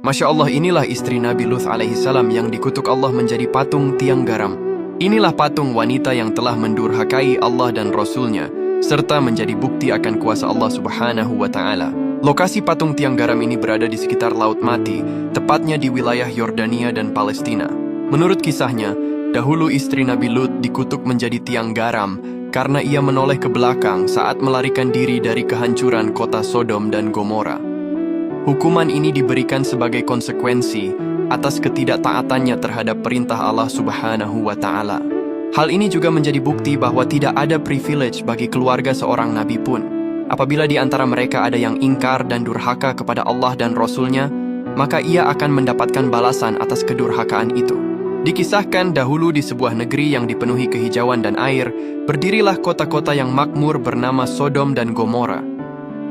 Masya Allah, inilah istri Nabi Lut alaihi salam yang dikutuk Allah menjadi patung tiang garam. Inilah patung wanita yang telah mendurhakai Allah dan Rasulnya, serta menjadi bukti akan kuasa Allah subhanahu wa ta'ala. Lokasi patung tiang garam ini berada di sekitar Laut Mati, tepatnya di wilayah Yordania dan Palestina. Menurut kisahnya, dahulu istri Nabi Lut dikutuk menjadi tiang garam karena ia menoleh ke belakang saat melarikan diri dari kehancuran kota Sodom dan Gomora. Hukuman ini diberikan sebagai konsekuensi atas ketidaktaatannya terhadap perintah Allah subhanahu wa ta'ala. Hal ini juga menjadi bukti bahwa tidak ada privilege bagi keluarga seorang nabi pun. Apabila di antara mereka ada yang ingkar dan durhaka kepada Allah dan Rasulnya, maka ia akan mendapatkan balasan atas kedurhakaan itu. Dikisahkan dahulu di sebuah negeri yang dipenuhi kehijauan dan air, berdirilah kota-kota yang makmur bernama Sodom dan Gomora.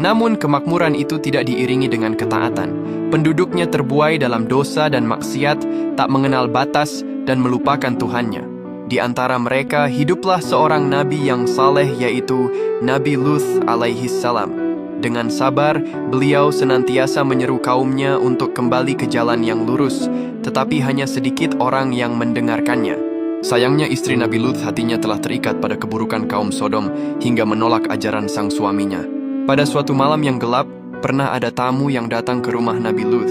Namun kemakmuran itu tidak diiringi dengan ketaatan. Penduduknya terbuai dalam dosa dan maksiat, tak mengenal batas dan melupakan Tuhannya. Di antara mereka hiduplah seorang nabi yang saleh, yaitu Nabi Lut alaihi salam. Dengan sabar, beliau senantiasa menyeru kaumnya untuk kembali ke jalan yang lurus, tetapi hanya sedikit orang yang mendengarkannya. Sayangnya istri Nabi Lut hatinya telah terikat pada keburukan kaum Sodom hingga menolak ajaran sang suaminya. Pada suatu malam yang gelap, pernah ada tamu yang datang ke rumah Nabi Lut.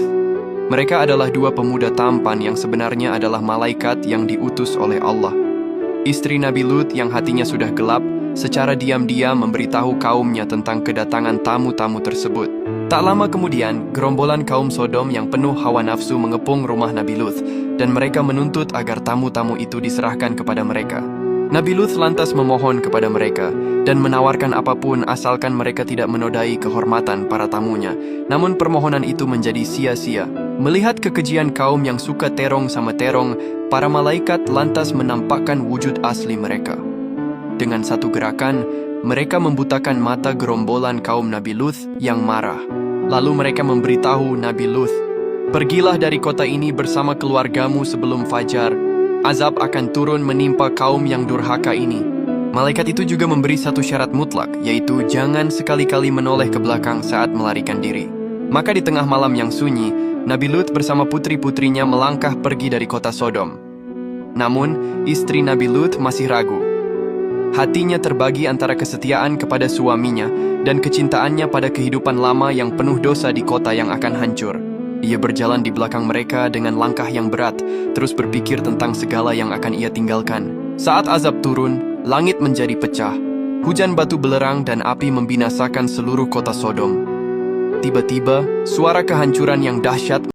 Mereka adalah dua pemuda tampan yang sebenarnya adalah malaikat yang diutus oleh Allah. Istri Nabi Lut yang hatinya sudah gelap, secara diam-diam memberitahu kaumnya tentang kedatangan tamu-tamu tersebut. Tak lama kemudian, gerombolan kaum Sodom yang penuh hawa nafsu mengepung rumah Nabi Lut, dan mereka menuntut agar tamu-tamu itu diserahkan kepada mereka. Nabi Lut lantas memohon kepada mereka dan menawarkan apapun asalkan mereka tidak menodai kehormatan para tamunya. Namun permohonan itu menjadi sia-sia. Melihat kekejian kaum yang suka terong sama terong, para malaikat lantas menampakkan wujud asli mereka. Dengan satu gerakan, mereka membutakan mata gerombolan kaum Nabi Lut yang marah. Lalu mereka memberitahu Nabi Lut, "Pergilah dari kota ini bersama keluargamu sebelum fajar. Azab akan turun menimpa kaum yang durhaka ini." Malaikat itu juga memberi satu syarat mutlak, yaitu jangan sekali-kali menoleh ke belakang saat melarikan diri. Maka di tengah malam yang sunyi, Nabi Lut bersama putri-putrinya melangkah pergi dari kota Sodom. Namun, istri Nabi Lut masih ragu. Hatinya terbagi antara kesetiaan kepada suaminya dan kecintaannya pada kehidupan lama yang penuh dosa di kota yang akan hancur. Ia berjalan di belakang mereka dengan langkah yang berat, terus berpikir tentang segala yang akan ia tinggalkan. Saat azab turun, langit menjadi pecah. Hujan batu belerang dan api membinasakan seluruh kota Sodom. Tiba-tiba, suara kehancuran yang dahsyat